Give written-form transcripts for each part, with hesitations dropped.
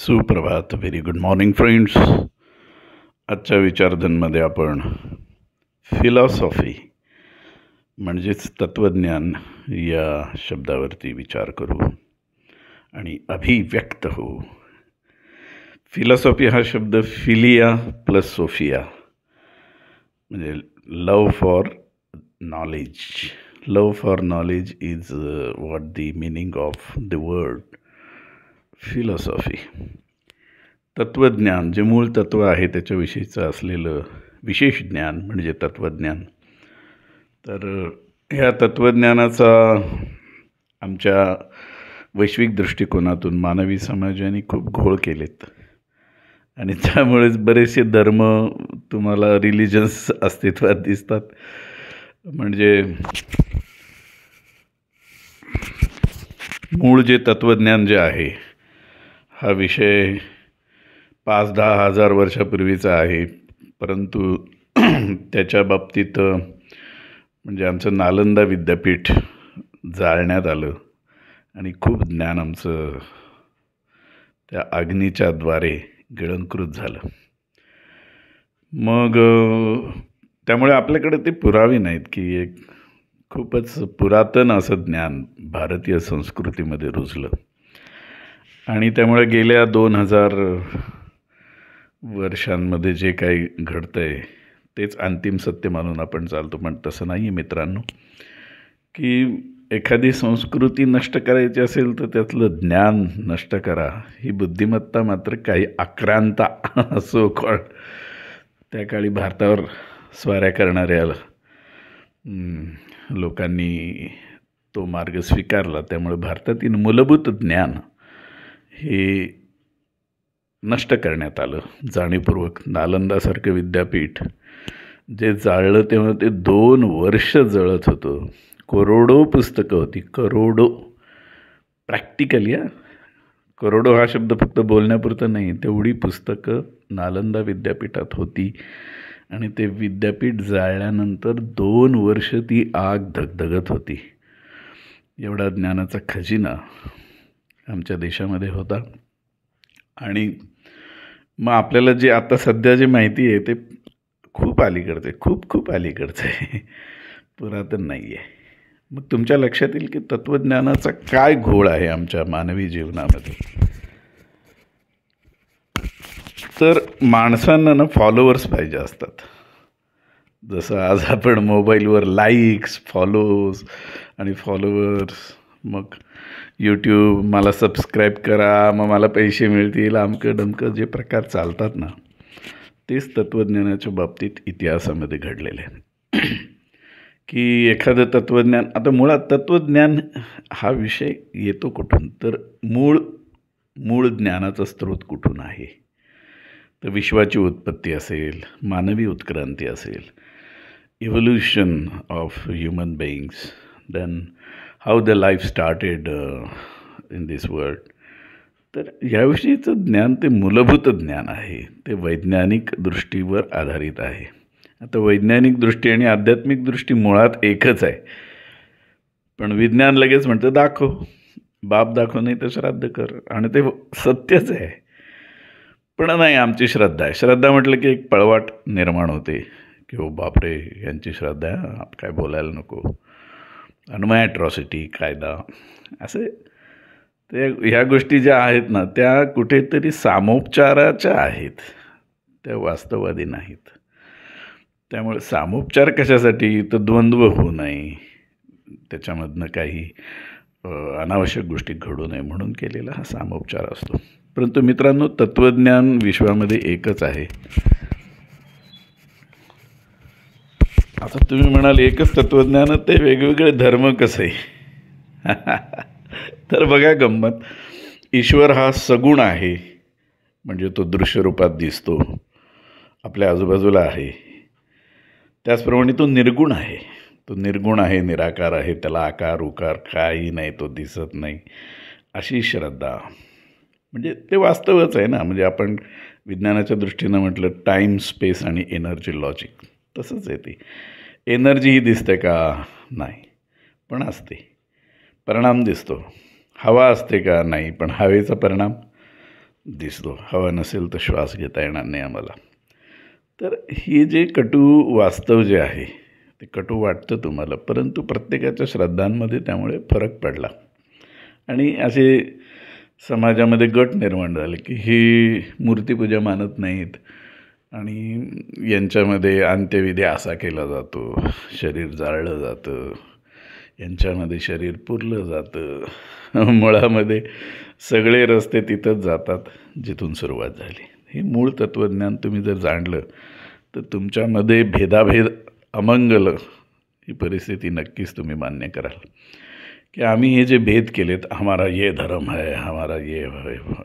सुप्रभात. Very good morning friends. आजच्या विचारधनमध्ये आपण फिलॉसॉफी म्हणजेच तत्त्वज्ञान या शब्दावरती विचार करू आणि अभिव्यक्त होऊ. फिलॉसॉफी हा शब्द फिलिया प्लस सोफिया म्हणजे love for knowledge. Love for knowledge is what the meaning of the word philosophy. तत्त्वज्ञान जे मूळ तत्त्व आहे त्याच्याविषयीचं असलेलं विशेष ज्ञान म्हणजे तत्त्वज्ञान. तर ह्या तत्त्वज्ञानाचा आमच्या वैश्विक दृष्टिकोनातून मानवी समाजाने खूप घोळ केलेत आणि त्यामुळेच बरेचसे धर्म तुम्हाला रिलिजन्स अस्तित्वात दिसतात. म्हणजे मूळ जे तत्त्वज्ञान जे आहे हा विषय 5-10 हजार वर्षापूर्वीचा आहे, परंतु त्याच्या बाबतीत म्हणजे आमचं नालंदा विद्यापीठ जाळण्यात आलं आणि खूप ज्ञान आमचं त्या अग्नीच्या द्वारे गिळंकृत झालं. मग त्यामुळे आपल्याकडे ते पुरावे नाहीत की एक खूपच पुरातन असं ज्ञान भारतीय संस्कृतीमध्ये रुजलं आणि त्यामुळे गेल्या 2000 वर्षांमध्ये जे काही घडतं आहे तेच अंतिम सत्य मानून आपण चालतो. पण तसं नाही आहे मित्रांनो, की एखादी संस्कृती नष्ट करायची असेल तर त्यातलं ज्ञान नष्ट करा. ही बुद्धिमत्ता मात्र काही आक्रांता सो कॉल्ड त्या काळी भारतावर स्वाऱ्या करणाऱ्या लोकांनी तो मार्ग स्वीकारला. त्यामुळे भारतातील मूलभूत ज्ञान हे नष्ट करण्यात आलं जाणीवपूर्वक. नालंदासारखं विद्यापीठ जे जाळलं तेव्हा ते 2 वर्ष जळत होतं. करोडो पुस्तकं होती, करोडो. प्रॅक्टिकली करोडो हा शब्द फक्त बोलण्यापुरतं नाही, तेवढी पुस्तकं नालंदा विद्यापीठात होती आणि ते विद्यापीठ जाळल्यानंतर 2 वर्ष ती आग धगधगत होती. एवढा ज्ञानाचा खजिना आमच्या देशामध्ये होता. आणि मग आपल्याला जे आता सध्या जे माहिती आहे ते खूप अलीकडचं आहे, खूप अलीकडचं आहे, पुरातन नाही आहे. मग तुमच्या लक्षात येईल की तत्त्वज्ञानाचा काय घोळ आहे आमच्या मानवी जीवनामध्ये. तर माणसांना फॉलोअर्स पाहिजे असतात. जसं आज आपण मोबाईलवर लाईक्स, फॉलोज आणि फॉलोअर्स, मग यूट्यूब मला सबस्क्राईब करा मग मला पैसे मिळतील, अमकं डमकं जे प्रकार चालतात ना, तेच तत्त्वज्ञानाच्या बाबतीत इतिहासामध्ये घडलेले आहे. की एखादं तत्त्वज्ञान, आता मुळात तत्त्वज्ञान हा विषय येतो कुठून, तर मूळ ज्ञानाचा स्रोत कुठून आहे. तर विश्वाची उत्पत्ती असेल, मानवी उत्क्रांती असेल, evolution of human beings, then how the life started in this world. तर याविषयीचं ज्ञान ते मूलभूत ज्ञान आहे, ते वैज्ञानिक दृष्टीवर आधारित आहे. आता वैज्ञानिक दृष्टी आणि आध्यात्मिक दृष्टी मुळात एकच आहे, पण विज्ञान लगेच म्हणतं दाखव, बाप दाखव नाही तर श्राद्ध कर, आणि ते सत्यच आहे. पण नाही, आमची श्रद्धा आहे. श्रद्धा म्हटलं की एक पळवाट निर्माण होते की हो बापरे यांची श्रद्धा आहे, काय बोलायला नको, आणि मग ॲट्रॉसिटी कायदा असे ते ह्या गोष्टी ज्या आहेत ना त्या कुठेतरी सामोपचाराच्या आहेत, त्या वास्तववादी नाहीत. त्यामुळे सामोपचार कशासाठी, तर द्वंद्व होऊ नये, त्याच्यामधनं काही अनावश्यक गोष्टी घडू नये म्हणून केलेला हा सामोपचार असतो. परंतु मित्रांनो, तत्त्वज्ञान विश्वामध्ये एकच आहे. आता तुम्ही म्हणाल एकच तत्त्वज्ञान, ते वेगवेगळे धर्म कसे. तर बघा गंमत, ईश्वर हा सगुण आहे, म्हणजे तो दृश्य रूपात दिसतो, आपल्या आजूबाजूला आहे. त्याचप्रमाणे तो निर्गुण आहे. तो निर्गुण आहे, निराकार आहे, त्याला आकार उकार काही नाही, तो दिसत नाही, अशी श्रद्धा. म्हणजे ते वास्तवच आहे ना. म्हणजे आपण विज्ञानाच्या दृष्टीनं म्हटलं टाईम, स्पेस आणि एनर्जी लॉजिक, तसंच आहे. ती एनर्जी ही दिसते का, नाही, पण असते. परिणाम दिसतो. हवा असते का, नाही, पण हवेचा परिणाम दिसतो. हवा नसेल तर श्वास घेता येणार नाही आम्हाला. तर हे जे कटू वास्तव जे आहे ते कटू वाटतं तुम्हाला, परंतु प्रत्येकाच्या श्रद्धांमध्ये त्यामुळे फरक पडला आणि असे समाजामध्ये गट निर्माण झाले की ही मूर्तिपूजा मानत नाहीत आणि यांच्यामध्ये अंत्यविधी असा केला जातो, शरीर जाळलं जातं, यांच्यामध्ये शरीर पुरलं जातं. मुळामध्ये सगळे रस्ते तिथंच जातात जिथून सुरुवात झाली. हे मूळ तत्त्वज्ञान तुम्ही जर जाणलं तर तुमच्यामध्ये भेदाभेद अमंगल ही परिस्थिती नक्कीच तुम्ही मान्य कराल की आम्ही हे जे भेद केलेत, हमारा ये धर्म है, हमारा ये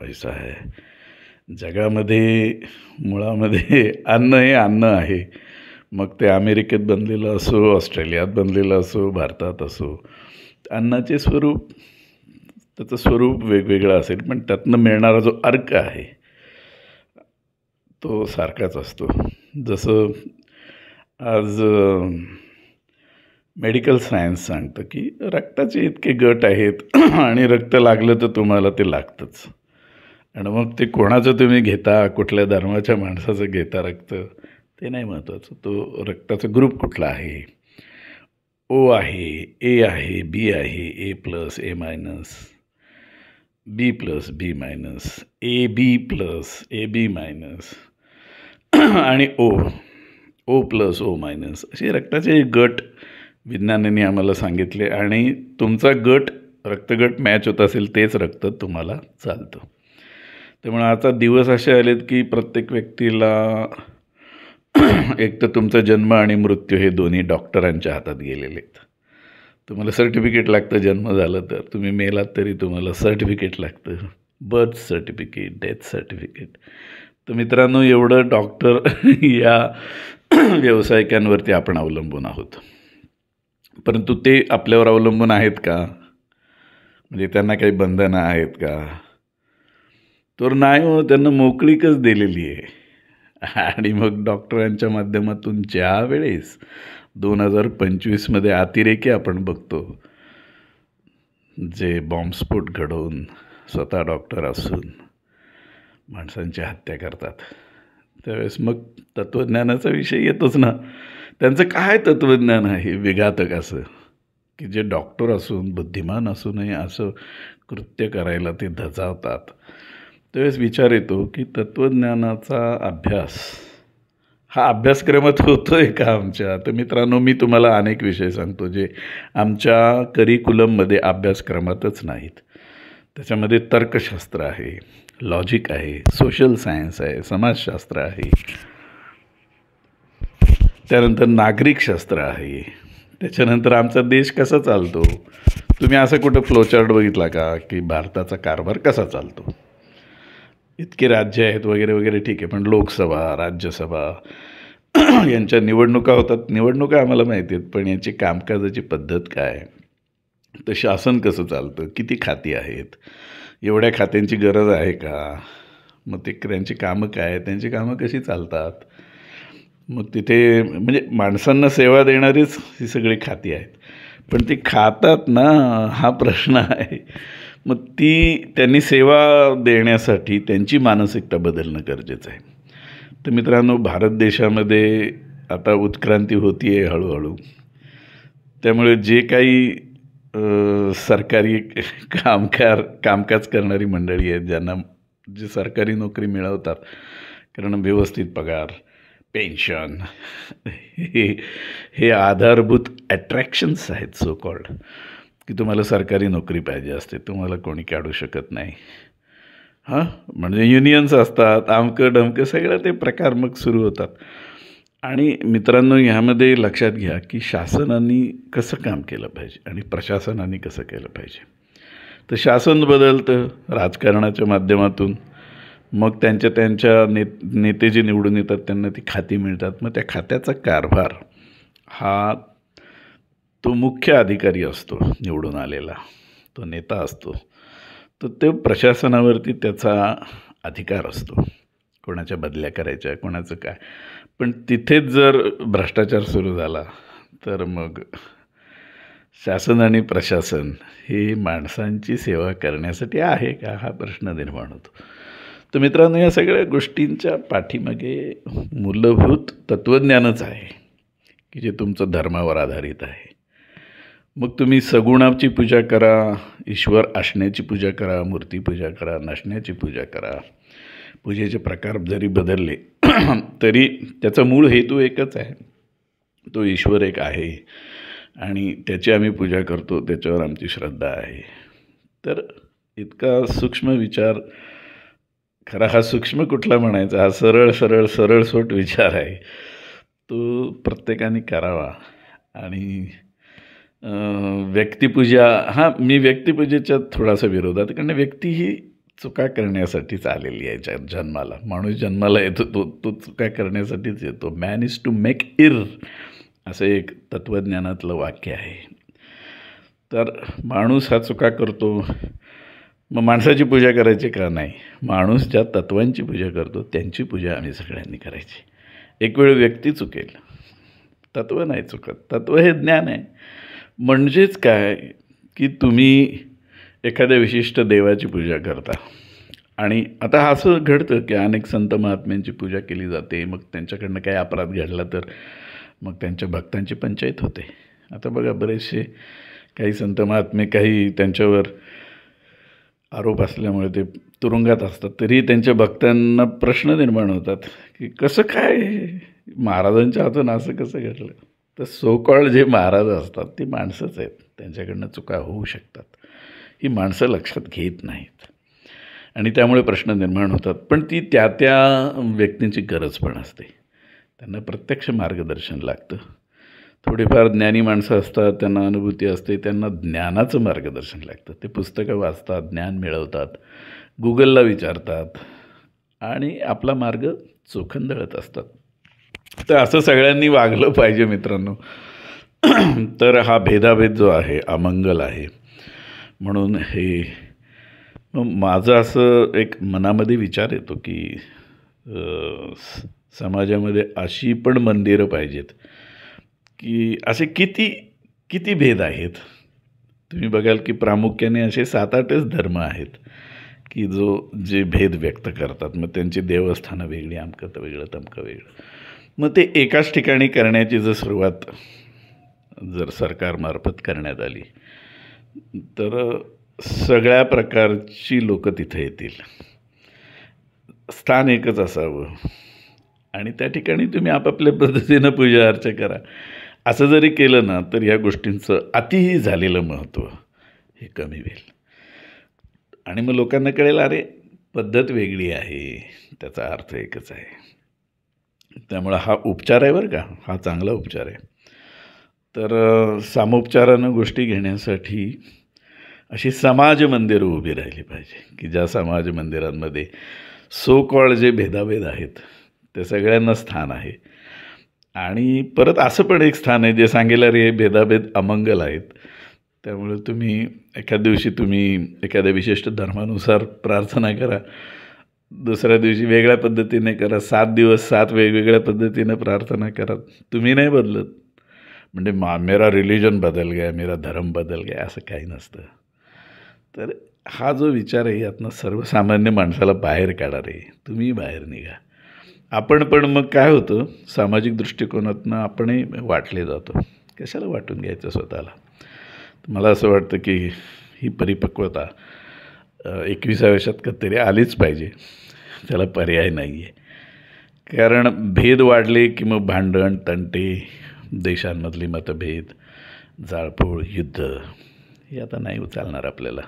ऐसा है. जगामध्ये मुळामध्ये अन्न हे अन्न आहे. मग ते अमेरिकेत बनलेलं असो, ऑस्ट्रेलियात बनलेलं असो, भारतात असो, अन्नाचे स्वरूप त्याचं स्वरूप वेगवेगळं असेल, पण त्यातनं मिळणारा जो अर्क आहे तो सारखाच असतो. जसं आज मेडिकल सायन्स सांगतं की रक्ताचे इतके गट आहेत आणि रक्त लागलं तर तुम्हाला ते लागतंच. आणि मग ते कोणाचं तुम्ही घेता, कुठल्या धर्माच्या माणसाचं घेता रक्त, ते नाही महत्त्वाचं. तो रक्ताचा ग्रुप कुठला आहे, ओ आहे, ए आहे, बी आहे, A plus, A minus, B plus, B minus, A B plus, A B minus आणि ओ प्लस, ओ मायनस, असे रक्ताचे गट विज्ञानाने आम्हाला सांगितले आणि तुमचा गट रक्तगट मॅच होत असेल तेच रक्त तुम्हाला चालतं. त्यामुळे आता दिवस असे आलेत की प्रत्येक व्यक्तीला एक तर तुमचा जन्म आणि मृत्यू हे दोन्ही डॉक्टरांच्या हातात गेलेले आहेत. तुम्हाला सर्टिफिकेट लागतं, जन्म झालं तर तुम्ही मेलात तरी तुम्हाला सर्टिफिकेट लागतं, बर्थ सर्टिफिकेट, डेथ सर्टिफिकेट. तर मित्रांनो, एवढं डॉक्टर या व्यावसायिकांवरती आपण अवलंबून आहोत. परंतु ते आपल्यावर अवलंबून आहेत का? म्हणजे त्यांना काही बंधनं आहेत का? तर नाही हो, त्यांना मोकळीकच दिलेली आहे. आणि मग डॉक्टरांच्या माध्यमातून ज्या वेळेस 2025मध्ये अतिरेकी आपण बघतो, जे बॉम्बस्फोट घडवून स्वतः डॉक्टर असून माणसांची हत्या करतात, त्यावेळेस मग तत्त्वज्ञानाचा विषय येतोच ना. त्यांचं काय तत्त्वज्ञान आहे विघातक असं की जे डॉक्टर असून बुद्धिमान असूनही असं कृत्य करायला ते धजावतात. त्यावेळेस विचार येतो की तत्त्वज्ञानाचा अभ्यास हा अभ्यासक्रमात होतो आहे का आमच्या? तर मित्रांनो, मी तुम्हाला अनेक विषय सांगतो जे आमच्या करिक्युलममध्ये अभ्यासक्रमातच नाहीत. त्याच्यामध्ये तर्कशास्त्र आहे, लॉजिक आहे, सोशल सायन्स आहे, समाजशास्त्र आहे, त्यानंतर नागरिकशास्त्र आहे, त्याच्यानंतर आमचा देश कसा चालतो. तुम्ही असं कुठं फ्लोचार्ट बघितला का की भारताचा कारभार कसा चालतो? इतके राज्य आहेत वगैरे वगैरे, ठीक आहे, पण लोकसभा, राज्यसभा यांच्या निवडणुका होतात. निवडणुका आम्हाला माहिती आहेत, पण यांची कामकाजाची पद्धत काय, तर शासन कसं चालतं, किती खाती आहेत, एवढ्या खात्यांची गरज आहे का, मग ते त्यांची कामं काय, त्यांची कामं कशी चालतात. मग तिथे म्हणजे माणसांना सेवा देणारीच ही सगळी खाती आहेत, पण ती खातात ना, हा प्रश्न आहे. मग त्यांनी सेवा देण्यासाठी त्यांची मानसिकता बदलणं गरजेचं आहे. तर मित्रांनो, भारत देशामध्ये आता उत्क्रांती होती आहे हळूहळू. त्यामुळे जे काही सरकारी कामकाज करणारी मंडळी आहेत, ज्यांना जी सरकारी नोकरी मिळवतात, कारण व्यवस्थित पगार, पेन्शन हे आधारभूत अट्रॅक्शन्स आहेत सो कॉल्ड, की तुम्हाला सरकारी नोकरी पाहिजे असते, तुम्हाला कोणी काढू शकत नाही. म्हणजे युनियन्स असतात, अमकं डमकं सगळं ते प्रकार मग सुरू होतात. आणि मित्रांनो, ह्यामध्ये लक्षात घ्या की शासनाने कसं काम केलं पाहिजे आणि प्रशासनाने कसं केलं पाहिजे. तर शासन बदलतं राजकारणाच्या माध्यमातून, मग त्यांच्या नेते जे निवडून येतात त्यांना ती खाती मिळतात. मग त्या खात्याचा कारभार हा तो मुख्य अधिकारी असतो निवडून आलेला, तो नेता असतो, तर ते प्रशासनावरती त्याचा अधिकार असतो, कोणाच्या बदल्या करायच्या, कोणाचं काय. पण तिथेच जर भ्रष्टाचार सुरू झाला तर मग शासन आणि प्रशासन हे माणसांची सेवा करण्यासाठी आहे का, हा प्रश्न निर्माण होतो. तर मित्रांनो, या सगळ्या गोष्टींच्या पाठीमागे मूलभूत तत्त्वज्ञानच आहे की जे तुमचं धर्मावर आधारित आहे. मग तुम्ही सगुणाची पूजा करा, ईश्वर असण्याची पूजा करा, मूर्तीपूजा करा, नसण्याची पूजा करा. पूजेचे प्रकार जरी बदलले तरी त्याचा मूळ हेतू एकच आहे. तो ईश्वर एक आहे आणि त्याची आम्ही पूजा करतो, त्याच्यावर आमची श्रद्धा आहे. तर इतका सूक्ष्म विचार, खरा हा सूक्ष्म कुठला म्हणायचा, हा सरळ सरळ सरळसोट विचार आहे. तो प्रत्येकाने करावा. आणि व्यक्तिपूजा, मी व्यक्तिपूजेच्या थोडासा विरोधात, कारण व्यक्ती ही चुका करण्यासाठीच आलेली आहे जन्माला. माणूस जन्माला येतो तो चुका करण्यासाठीच येतो. मॅन इज टू मेक इर असं एक तत्त्वज्ञानातलं वाक्य आहे. तर माणूस हा चुका करतो, मग माणसाची पूजा करायची का नाही? माणूस ज्या तत्वांची पूजा करतो त्यांची पूजा आम्ही सगळ्यांनी करायची. एक वेळ व्यक्ती चुकेल, तत्त्व नाही चुकत. तत्त्व हे ज्ञान आहे. म्हणजेच काय की तुम्ही एखाद्या विशिष्ट देवाची पूजा करता आणि आता असं घडतं की अनेक संत महात्म्यांची पूजा केली जाते, मग त्यांच्याकडनं काही अपराध घडला तर मग त्यांच्या भक्तांची पंचायत होते. आता बघा, बरेचसे काही संत महात्मे, काही त्यांच्यावर आरोप असल्यामुळे ते तुरुंगात असतात, तरी त्यांच्या भक्तांना प्रश्न निर्माण होतात की कसं काय महाराजांच्या हातून असं कसं घडलं? तर सो कॉल्ड जे महाराज असतात ते माणसंच आहेत, त्यांच्याकडनं चुका होऊ शकतात. ही माणसं लक्षात घेत नाहीत आणि त्यामुळे प्रश्न निर्माण होतात. पण ती त्या व्यक्तींची गरज पण असते. त्यांना प्रत्यक्ष मार्गदर्शन लागतं. थोडीफार ज्ञानी माणसं असतात, त्यांना अनुभूती असते, त्यांना ज्ञानाचं मार्गदर्शन लागतं. ते पुस्तकं वाचतात, ज्ञान मिळवतात, गुगलला विचारतात आणि आपला मार्ग चोखंदळत असतात. तर असं सगळ्यांनी वागलं पाहिजे मित्रांनो. तर हा भेदाभेद जो आहे अमंगल आहे. म्हणून हे माझं असं एक मनामध्ये विचार येतो की समाजामध्ये अशी पण मंदिरं पाहिजेत की असे किती भेद आहेत. तुम्ही बघाल की प्रामुख्याने असे 7-8च धर्म आहेत की जे भेद व्यक्त करतात. मग त्यांची देवस्थानं वेगळी, अमकं वेगळं, तमकं वेगळं. मग ते एकाच ठिकाणी करण्याची सुरुवात जर सरकारमार्फत करण्यात आली तर सगळ्या प्रकारची लोकं तिथे येतील. स्थान एकच असावं आणि त्या ठिकाणी तुम्ही आपापल्या पद्धतीनं पूजा अर्चा करा. असं जरी केलं ना तर या गोष्टींचं अतिही झालेलं महत्त्व हे कमी होईल आणि मग लोकांना कळेल, अरे पद्धत वेगळी आहे, त्याचा अर्थ एकच आहे. त्यामुळं हा उपचार आहे बरं का, हा चांगला उपचार आहे. तर सामोपचारानं गोष्टी घेण्यासाठी अशी समाज मंदिरं उभी राहिली पाहिजे की ज्या समाज मंदिरांमध्ये सो कॉल्ड जे भेदाभेद आहेत ते सगळ्यांना स्थान आहे. आणि परत असं पण एक स्थान आहे जे सांगेल रे हे भेदाभेद अमंगल आहेत. त्यामुळे तुम्ही एखाद्या दिवशी एखाद्या विशिष्ट धर्मानुसार प्रार्थना करा, दुसऱ्या दिवशी वेगळ्या पद्धतीने करा, 7 दिवस 7 वेगवेगळ्या पद्धतीनं प्रार्थना करा. तुम्ही नाही बदलत म्हणजे मेरा रिलिजन बदल गया, मेरा धर्म बदल गया, असं काही नसतं. तर हा जो विचार आहे यातनं सर्वसामान्य माणसाला बाहेर काढा रे, तुम्ही बाहेर निघा. आपण पण मग काय होतं, सामाजिक दृष्टिकोनातनं आपणही वाटले जातो. कशाला वाटून घ्यायचं स्वतःला? मला असं वाटतं की ही परिपक्वता 21व्या शतकात तरी आलीच पाहिजे, त्याला पर्याय नाही आहे. कारण भेद वाढले की मग भांडण, तंटे, देशांमधली मतभेद, जाळपोळ, युद्ध हे आता नाही चालणार आपल्याला.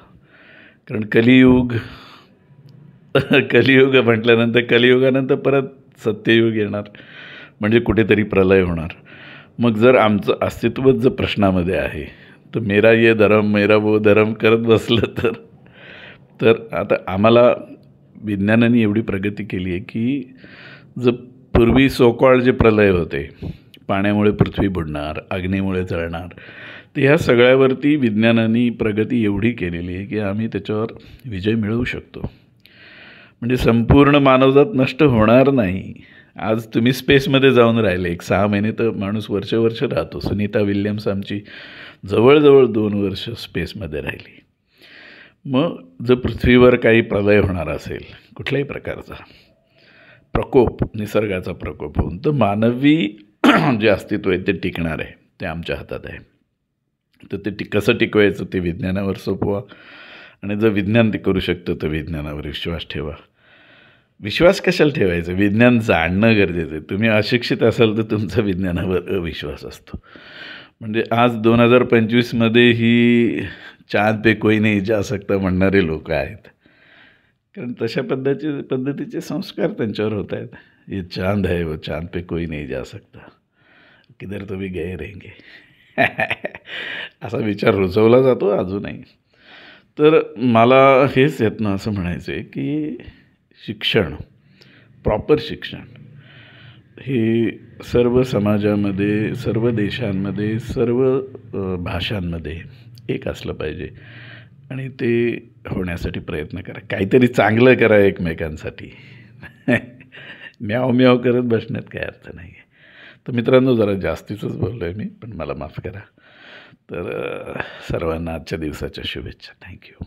कारण कलियुग म्हटल्यानंतर कलियुगानंतर परत सत्ययुग येणार, म्हणजे कुठेतरी प्रलय होणार. मग जर आमचं अस्तित्वच जर प्रश्नामध्ये आहे तर मेरा ये धर्म मेरा वो धर्म करत बसलं तर आता आम्हाला विज्ञानाने एवढी प्रगती केली आहे की जर पूर्वी सो-कॉल्ड जे प्रलय होते, पाण्यामुळे पृथ्वी बुडणार, अग्नीमुळे जळणार, तर ह्या सगळ्यावरती विज्ञानाने प्रगती एवढी केलेली आहे की आम्ही त्याच्यावर विजय मिळवू शकतो. म्हणजे संपूर्ण मानवजात नष्ट होणार नाही. आज तुम्ही स्पेसमध्ये जाऊन राहिले, एक 6 महिने तर माणूस वर्ष राहतो. सुनीता विल्यम्स आमची जवळजवळ 2 वर्ष स्पेसमध्ये राहिली. मग जर पृथ्वीवर काही प्रलय होणार असेल, कुठल्याही प्रकारचा प्रकोप, निसर्गाचा प्रकोप होऊन, तर मानवी जे अस्तित्व आहे ते टिकणार आहे, ते आमच्या हातात आहे. तर ते कसं टिकवायचं ते विज्ञानावर सोपवा, आणि जर विज्ञान ते करू शकतं तर विज्ञानावर विश्वास ठेवा. विश्वास कशाला ठेवायचा? विज्ञान जाणणं गरजेचं आहे. तुम्ही अशिक्षित असाल तर तुमचा विज्ञानावर अविश्वास असतो. म्हणजे आज 2025मध्ये ही चांद पे कोई नहीं जा सकता म्हणणारे लोक आहेत. कारण तशा पद्धतीचे संस्कार त्यांच्यावर होत आहेत. ये चांद है वो चांद पे कोई नहीं जा सकता, किधर तो भी गए रहेंगे. असा विचार रुजवला जातो अजूनही. तर मला हेच यातनं असं म्हणायचं आहे की शिक्षण, प्रॉपर शिक्षण हे सर्व समाजामध्ये, सर्व देशांमध्ये, सर्व भाषांमध्ये एक असलं पाहिजे, आणि ते होण्यासाठी प्रयत्न करा. काहीतरी चांगलं करा एकमेकांसाठी. म्याव म्याव करत बसण्यात काही अर्थ नाही आहे. तर मित्रांनो, जरा जास्तीचंच बोललो आहे मी, पण मला माफ करा. तर सर्वांना आजच्या दिवसाच्या शुभेच्छा. थँक्यू.